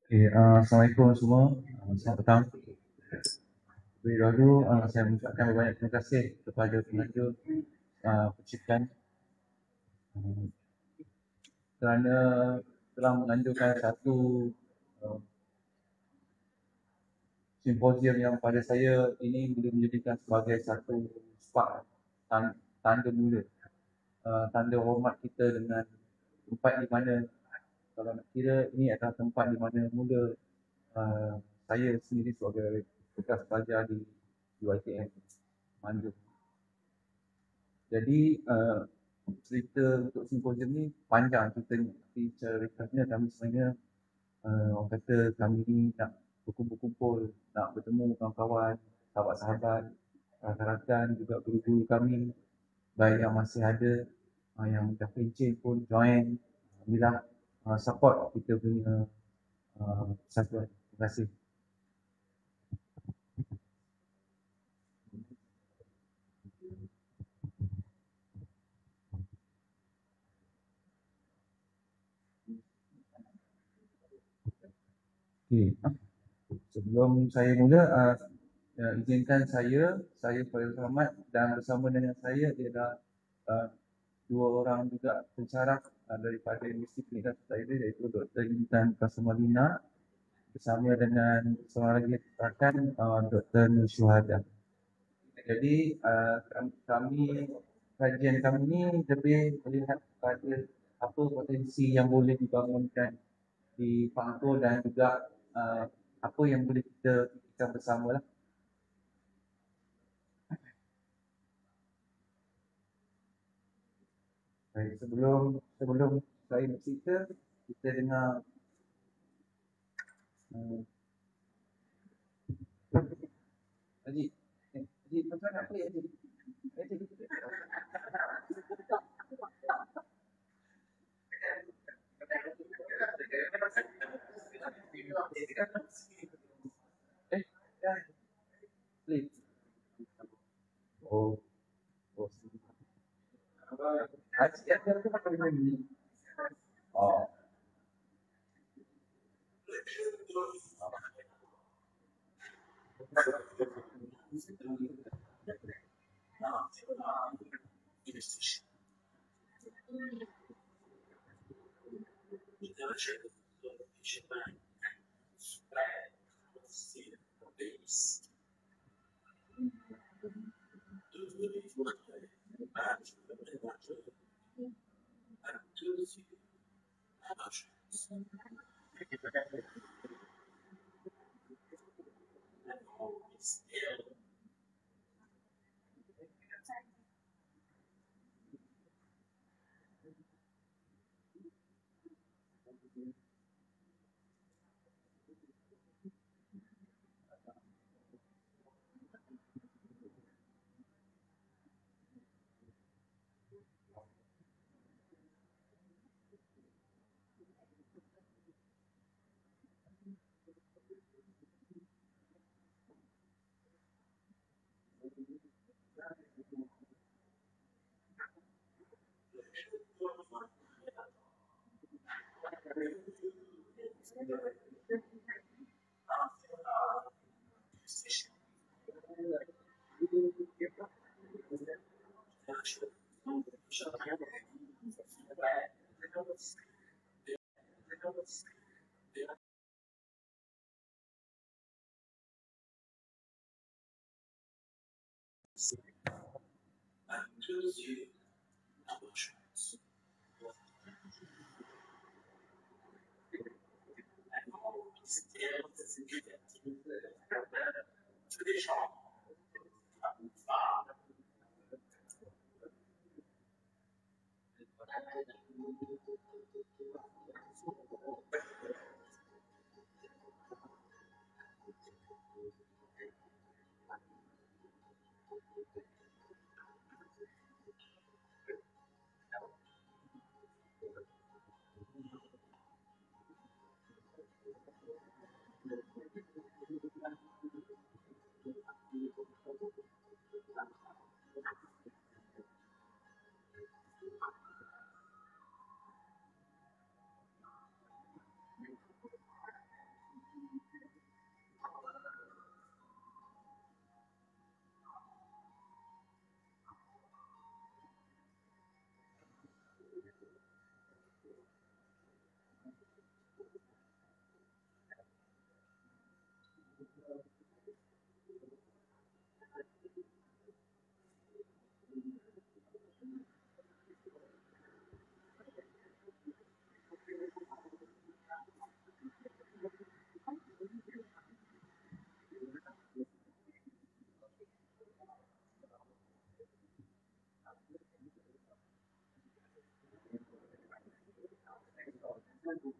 Assalamualaikum semua. Selamat petang. Lebih dahulu, saya mengucapkan banyak terima kasih kepada pengatur percutian kerana telah menganjurkan satu uh, simposium yang pada saya ini boleh menjadikan sebagai satu spark tanda mula, tanda hormat kita dengan tempat di mana, kalau nak kira, ini adalah tempat di mana mula uh, saya sendiri sebagai bekas pelajar di UiTM Manjung. Jadi cerita untuk simposium ni panjang ceritanya, tapi secara ringkasnya kami sebenarnya orang kata kami ni nak berkumpul-kumpul, nak bertemu kawan-kawan, sahabat-sahabat, rakan-rakan, juga guru-guru kami, baik yang masih ada, yang dah pencen pun join, alhamdulillah support kita punya persatuan. Terima kasih. Okay. Sebelum saya mula, izinkan saya Faizal Rahmat, dan bersama dengan saya ialah dua orang juga pensyarah daripada Universiti Pendidikan Serta Idris, iaitu Dr. Intan Kasmalina bersama dengan seorang lagi rakan, Dr. Nur Syuhada. Jadi kajian kami ni lebih melihat kepada apa potensi yang boleh dibangunkan di Pangko dan juga apa yang boleh kita fikirkan bersama lah. Baik, sebelum saya bercerita, kita dengar Haji, tuan-tuan apa ya Haji? Please. Oh, Haji, ada apa ini? Oh. Okay.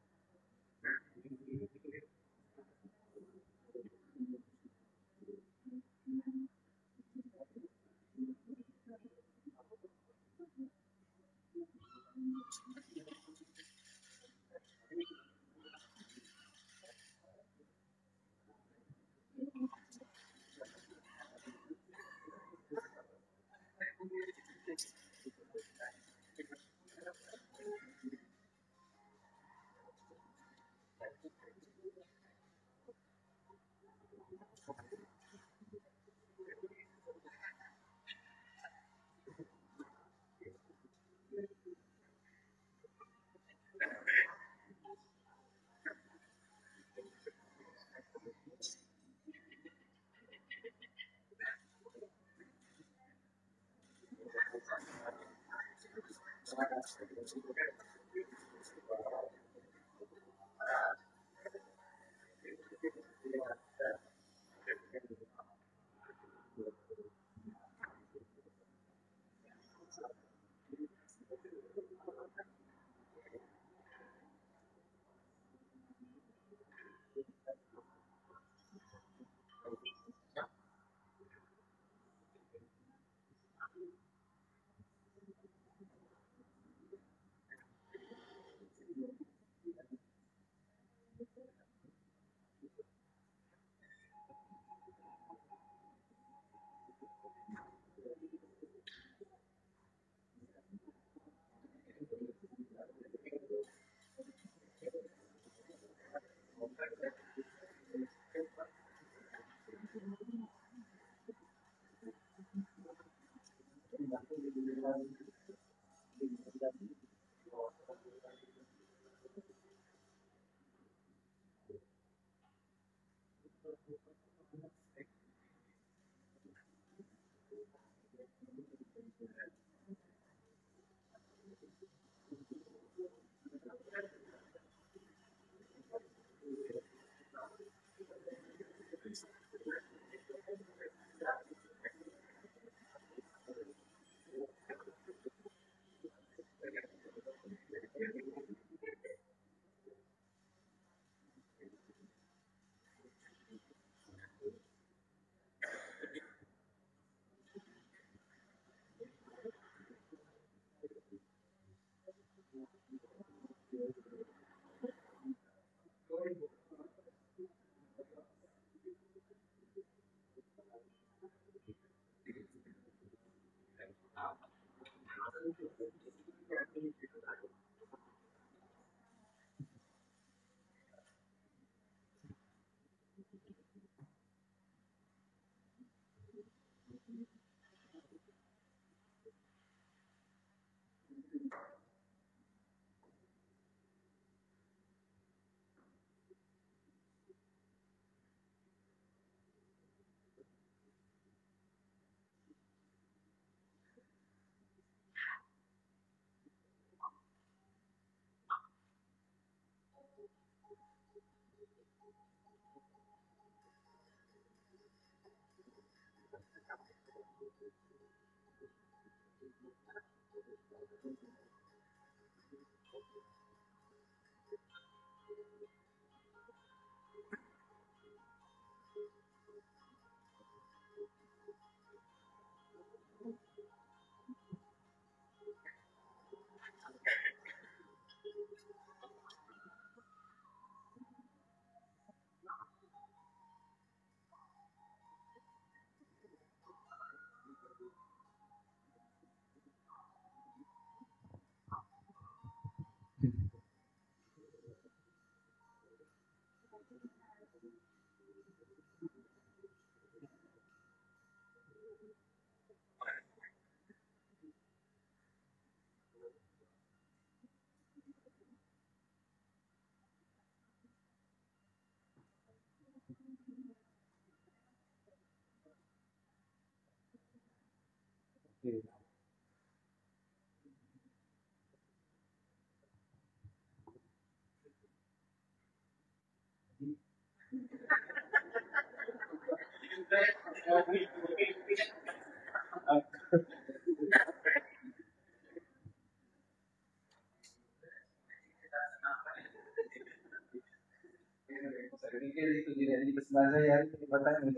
Saya fikir itu jadi pesanan saya hari ini petang ni.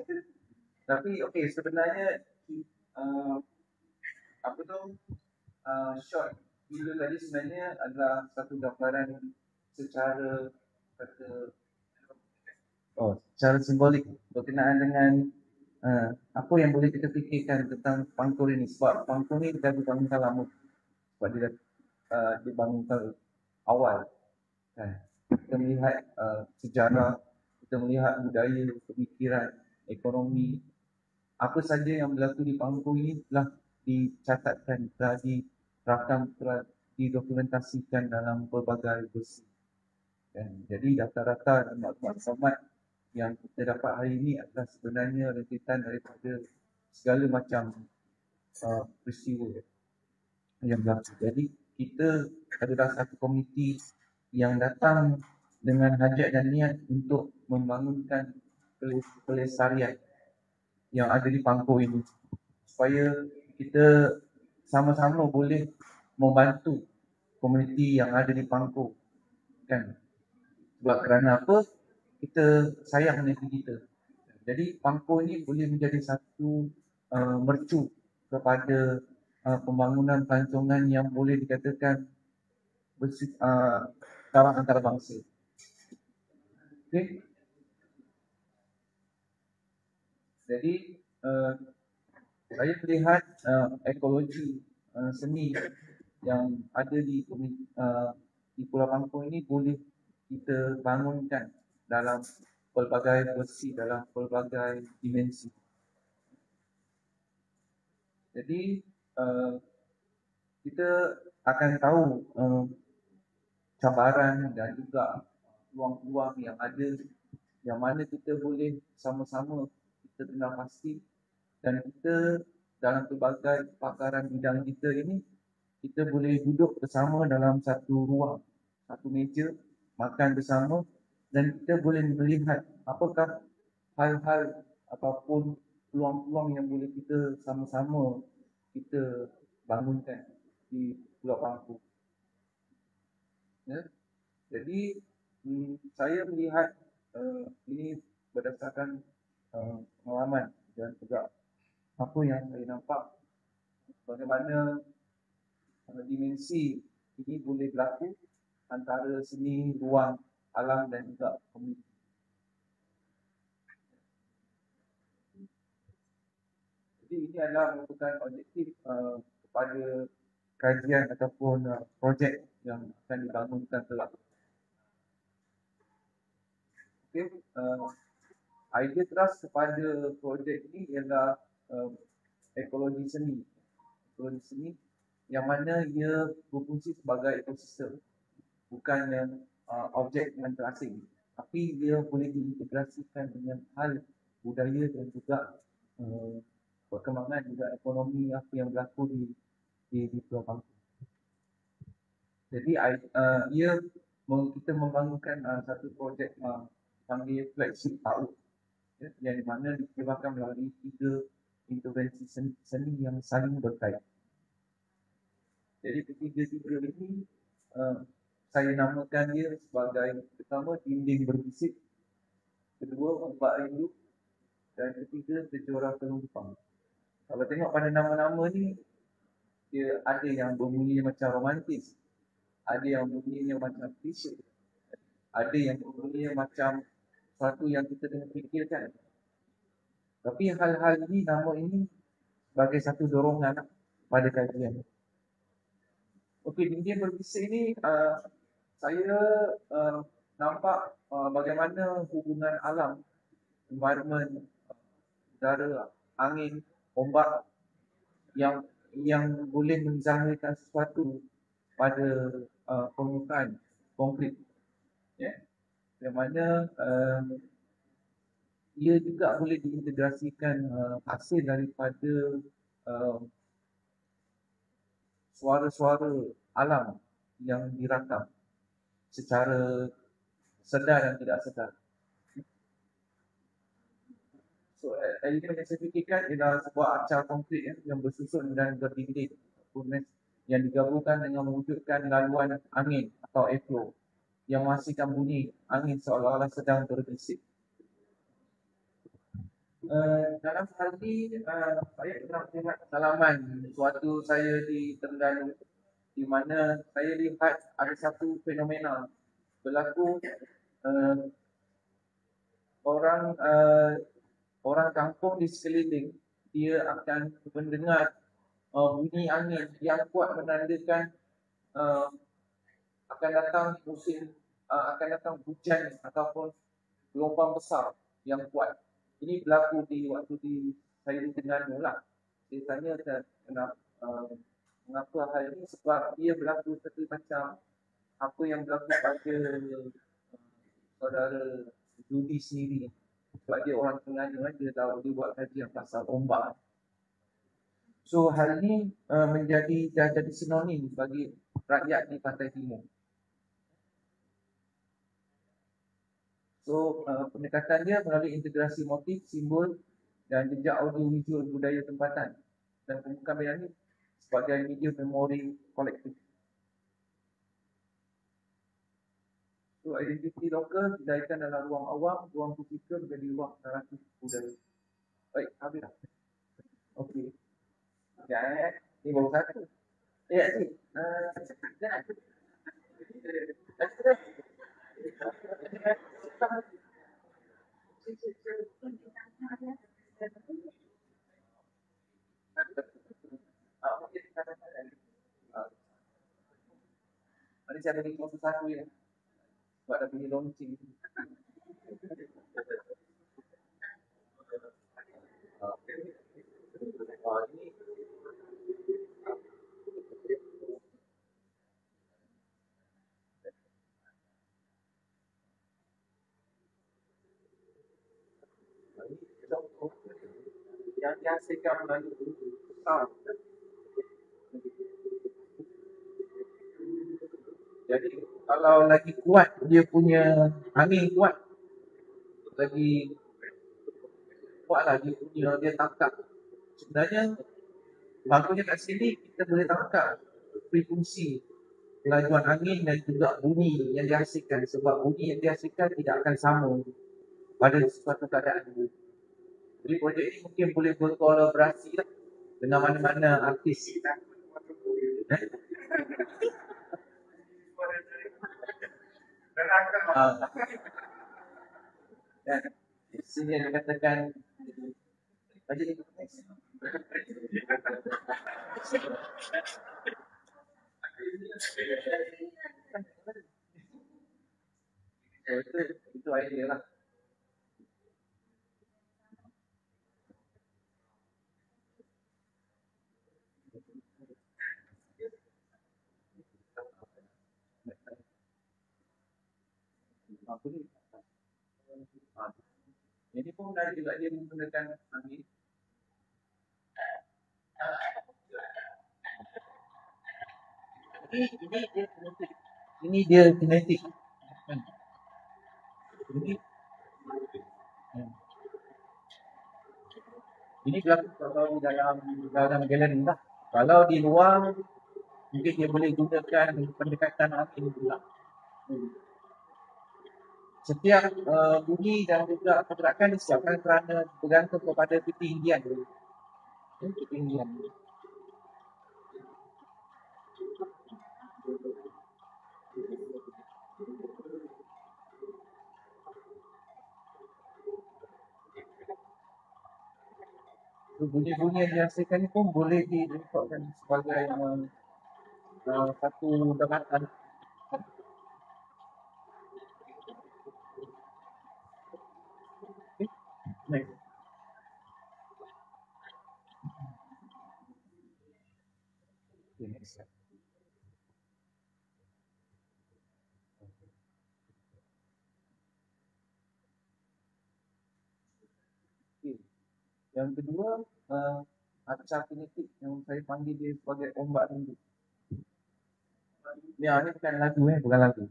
Tapi okey, sebenarnya uh, apa tu short video tadi sebenarnya adalah satu gambaran secara kata secara simbolik berkenaan dengan apa yang boleh kita fikirkan tentang Pangkur ini. Sebab Pangkur ini dah dibangunkan lama, sebab dia dibangunkan awal kan. Kita melihat sejarah, kita melihat budaya, pemikiran, ekonomi, apa saja yang berlaku di Pangkur ini telah dicatatkan, telah dirakam, telah didokumentasikan dalam pelbagai versi. Jadi data-data dan maklumat yang kita dapat hari ini adalah sebenarnya rentetan daripada segala macam peristiwa yang berlaku. Jadi kita adalah satu komiti yang datang dengan hajat dan niat untuk membangunkan pelestarian yang ada di Pangkur ini, supaya kita sama-sama boleh membantu komuniti yang ada di Pangkur kan. Sebab kerana apa? Kita sayang negeri kita. Jadi Pangkur ini boleh menjadi satu mercu kepada pembangunan pelancongan yang boleh dikatakan taraf antarabangsa. Okay. Jadi saya melihat ekologi seni yang ada di Pulau Pangkur ini boleh kita bangunkan dalam pelbagai versi, dalam pelbagai dimensi. Jadi kita akan tahu cabaran dan juga peluang-peluang yang ada, yang mana kita boleh sama-sama kita kenal pasti, dan kita dalam pelbagai pakaran bidang kita ini, kita boleh duduk bersama dalam satu ruang, satu meja, makan bersama, dan kita boleh melihat apakah hal-hal ataupun peluang-peluang yang boleh kita sama-sama kita bangunkan di Pulau Pangkur. Ya? Jadi saya melihat ini berdasarkan pengalaman dan juga apa yang saya nampak, bagaimana dimensi ini boleh berlaku antara seni, ruang, alam dan juga komuniti. Jadi ini adalah merupakan objektif kepada kajian ataupun projek yang akan dibangunkan kelak. Okay, idea teras kepada projek ini ialah ekologi seni. Ekologi seni yang mana ia berfungsi sebagai ekosistem, bukan objek yang terasing, tapi dia boleh diintegrasikan dengan hal budaya dan juga perkembangan juga ekonomi apa yang berlaku di Pulau Pangkur. Jadi kita membangunkan satu projek panggil flagship PAUD, yang di mana dikembangkan melalui 3 intervensi seni yang saling berkait. Jadi ketiga-tiga ini saya namakan dia sebagai pertama dinding berbisik, kedua ombak rindu, dan ketiga sejurah penumpang. Kalau tengok pada nama-nama ni, dia ada yang berbunyi macam romantis, ada yang berbunyinya macam klise, ada yang berbunyinya macam sesuatu yang kita kena fikirkan. Tapi hal-hal ini, nama ini sebagai satu dorongan pada kajian. Okey, dinding berbisik ni saya nampak bagaimana hubungan alam, environment, udara, angin, ombak yang boleh menzahirkan sesuatu pada permukaan konkret, ya, yang mana ia juga boleh diintegrasikan hasil daripada suara-suara alam yang dirakam secara sedar dan tidak sedar. So, elemen yang saya fikirkan ialah sebuah acar konkret yang bersusun dan berdinding yang digabungkan dengan mewujudkan laluan angin atau airflow yang menghasilkan bunyi angin seolah-olah sedang berbisik. Dalam hal ini, saya pernah melihat pengalaman suatu saya di Terengganu, di mana saya lihat ada satu fenomena berlaku. Orang kampung di sekeliling dia akan mendengar bunyi angin yang kuat menandakan akan datang akan datang hujan ataupun gelombang besar yang kuat. Ini berlaku di waktu saya di Terengganu lah. Saya tanya mengapa hal ini, sebab dia berlaku seperti macam apa yang berlaku pada saudara Judi sendiri. Sebab dia orang Terengganu, dia tahu, dia buat kajian pasal ombak. So hal ini dah jadi sinonim bagi rakyat di Pantai Timur. So pendekatan dia melalui integrasi motif, simbol dan jejak audio visual budaya tempatan dan pembukaan ini sebagai media memori kolektif. So identiti lokal didaikan dalam ruang awam, ruang fisikal menjadi ruang naratif budaya. Baik, habis dah. Okey. Ya, ini baru satu. Ya, sih. Mari saya bagi satu ya. Sebab ada bunyi lonceng. Yang dihasilkan melalui sound. Jadi kalau lagi kuat dia punya angin kuat, lagi kuatlah dia tangkap. Sebenarnya bagusnya kat sini kita boleh tangkap frekuensi kelajuan angin dan juga bunyi yang dihasilkan, sebab bunyi yang dihasilkan tidak akan sama pada suatu keadaan. Jadi projek ini mungkin boleh berkolaborasi dengan mana-mana artis. Dan di sini yang dikatakan itu idea lah. Jadi pun ada juga dia menggunakan angin. Ini dia kinetik. Ini berlaku kalau di dalam galeri lah. Kalau di luar mungkin dia boleh gunakan pendekatan angin pula. Setiap bunyi dan juga pergerakan disebabkan kerana bergantung kepada ketinggian. Ketinggian. Bunyi-bunyi yang dihasilkan pun boleh diletakkan sebagai satu dapatan. Next. Next. Yang kedua, acah kinetik yang saya panggil dia sebagai ombak rindu. Ni bukan lagu bukan lagu.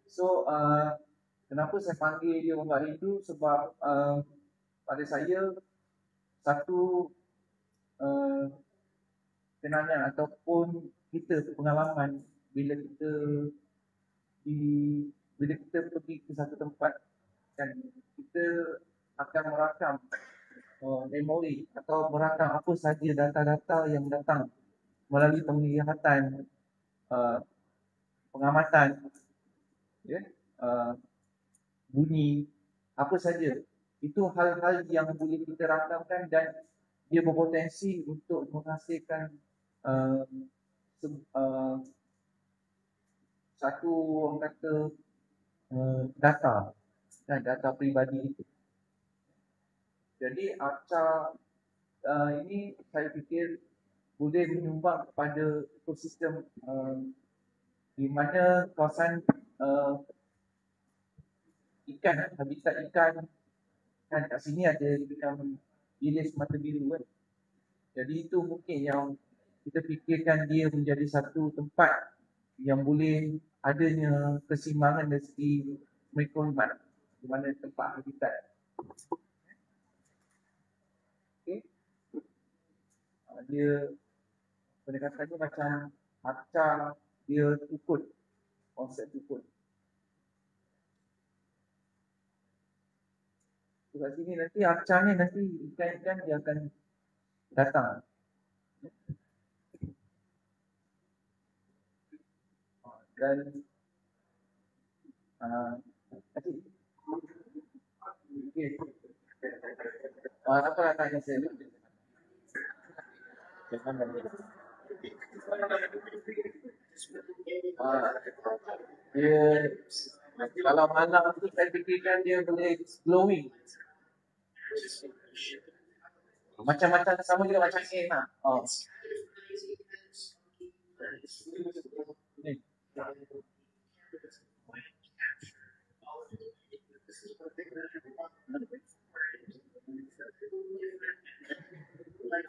So, kenapa saya panggil dia ombak rindu? Sebab pada saya satu kenangan ataupun kita pengalaman bila kita bila kita pergi ke satu tempat dan kita akan merakam memori atau merakam apa sahaja data-data yang datang melalui penglihatan, pengamatan, ya, bunyi, apa saja. Itu hal-hal yang boleh kita rakamkan dan dia berpotensi untuk menghasilkan satu orang kata data dan data peribadi itu. Jadi Arca ini saya fikir boleh menyumbang kepada ekosistem di mana kawasan ikan, habitat ikan kan kat sini ada ikan bilis mata biru kan. Jadi itu mungkin yang kita fikirkan dia menjadi satu tempat yang boleh adanya keseimbangan dari segi mikroklimat di mana tempat habitat. Okay. Dia pendekatannya macam Arca, dia tukut, konsep tukut. Kat sini nanti Arca ni nanti ikan-ikan dia akan datang. Dan okay. Apa nak tanya saya? Dia kalau malam tu saya fikirkan dia boleh glowing. Macam-macam sama juga macam ni lah. Ni.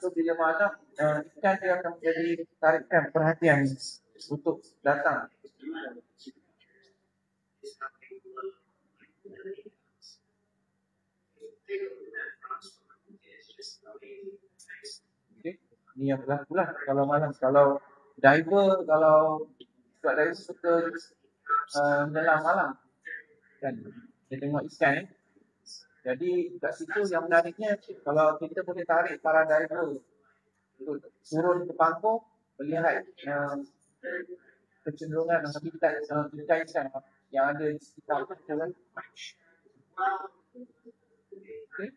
So bila malam ikan dia akan menjadi tarikan perhatian untuk datang. Okay. Ni yang berlaku lah kalau malam. Kalau diver, kalau diver suka menyelam malam kan, dia tengok ikan Jadi kat situ yang menariknya, kalau kita boleh tarik para diver untuk turun ke pangkung, melihat kecenderungan habitat ikan yang ada di sekitar kita kan. Okay.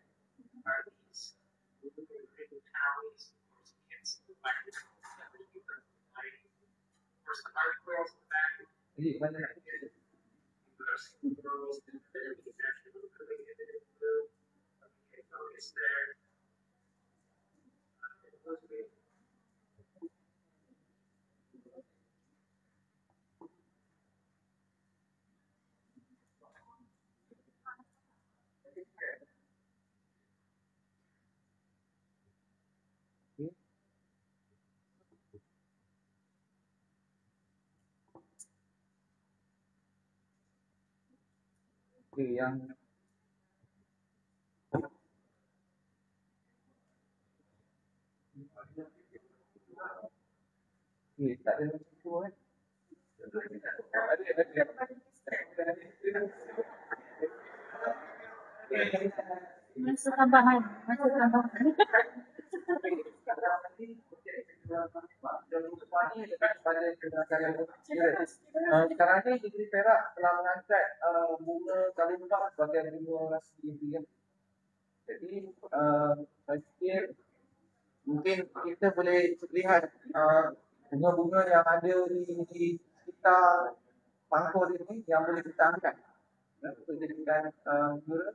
Jadi mana nak yang tak ada situ kan. Masa tambahan. Sekarang ni Negeri Perak telah mengangkat bunga kalimbang sebagai bunga rasmi impian. Jadi saya fikir mungkin kita boleh lihat bunga-bunga yang ada di sekitar pangkor ini yang boleh kita angkat untuk jadikan bunga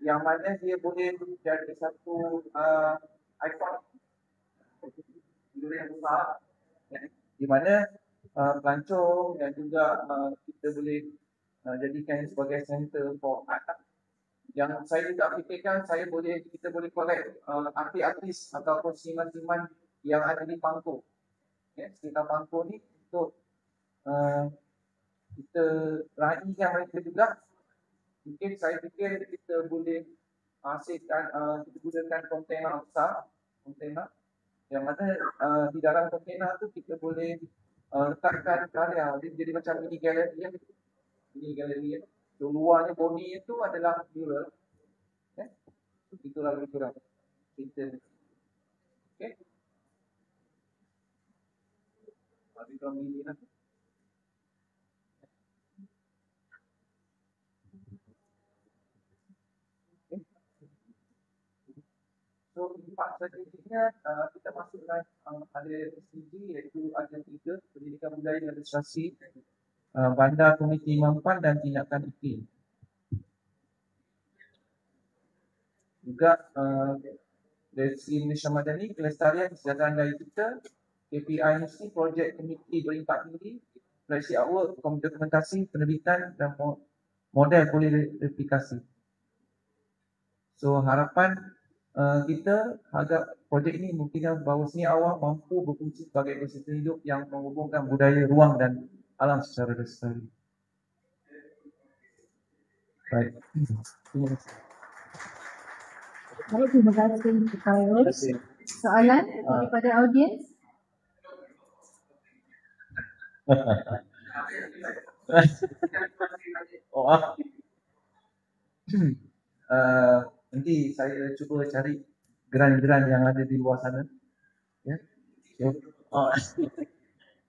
yang mana dia boleh jadi satu ikon yang besar di mana pelancong dan juga kita boleh jadikan sebagai center for art. Yang saya juga fikirkan kita boleh collect artis-artis ataupun seniman-seniman yang ada di pangkor. Sekitar pangkor ni untuk kita raikan mereka juga. Mungkin saya fikir kita boleh hasilkan kita gunakan kontainer besar, kontainer yang mana di dalam kontainer tu kita boleh letakkan karya, dia jadi macam mini gallery Ini galeri ya. So, luarnya body itu adalah mural. Itulah lebih kurang cerita. Okay. Habis kalau ini lah. So, empat strateginya kita masukkan ada SDG iaitu ada 3, pendidikan budaya dan literasi, bandar komuniti mampan dan tindakan iklim. Juga dari segi Malaysia Madani, kelestarian kesejahteraan daya kita, KPI mesti projek komiti berimpak tinggi, flagship artwork, dokumentasi, penerbitan dan model polireplikasi. So harapan kita harap projek ini membuktikan bahawa seni awam mampu berfungsi sebagai ekosistem hidup yang menghubungkan budaya, ruang dan alam secara lestari. Baik. Terima kasih. Baik, terima kasih Khairul. Soalan daripada audiens? Nanti saya cuba cari geran-geran yang ada di luar sana. Ya.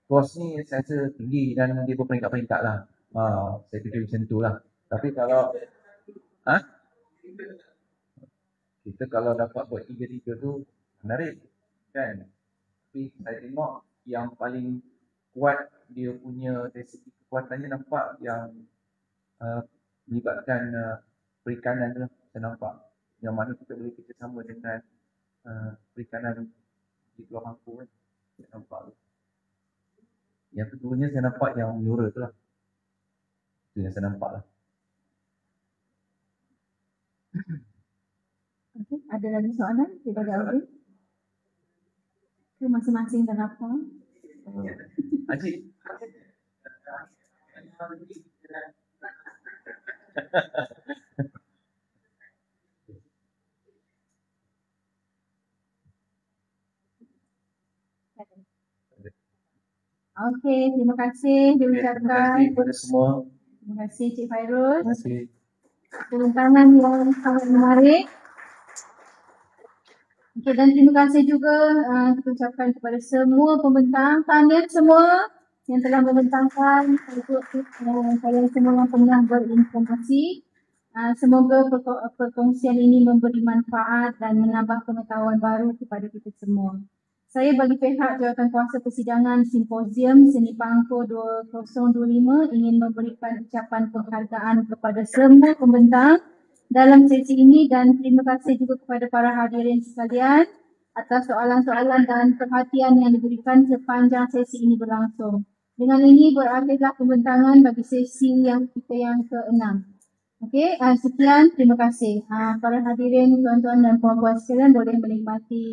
Kos ni saya rasa tinggi dan dia berperingkat-peringkat lah. Saya fikir macam tu lah. Tapi kalau kita kalau dapat buat 3-3 tu menarik kan. Tapi saya tengok yang paling kuat dia punya dari segi kekuatannya nampak yang melibatkan perikanan tu lah. Saya nampak yang mana kita boleh kerjasama dengan perikanan di Pulau Mangkuk kan. Saya nampak tu. Yang keduanya saya nampak yang Euro tu lah. Itu yang saya nampak lah. Okay, ada lagi soalan daripada audiens? Ke masing-masing dan apa? Haji. Okey, terima kasih diucapkan. Terima kasih kepada semua. Terima kasih Cik Khairul. Terima kasih. Perbincangan yang sangat menarik. Okey, dan terima kasih juga kita ucapkan kepada semua pembentang, tahniah semua yang telah membentangkan untuk kalian semua yang pernah berinformasi. Semoga perkongsian ini memberi manfaat dan menambah pengetahuan baru kepada kita semua. Saya bagi pihak Jawatankuasa Persidangan Simposium Seni Pangko 2025 ingin memberikan ucapan penghargaan kepada semua pembentang dalam sesi ini dan terima kasih juga kepada para hadirin sekalian atas soalan-soalan dan perhatian yang diberikan sepanjang sesi ini berlangsung. Dengan ini berakhirlah pembentangan bagi sesi yang ke-6. Okey, sekian, terima kasih. Para hadirin, tuan-tuan dan puan-puan sekalian boleh menikmati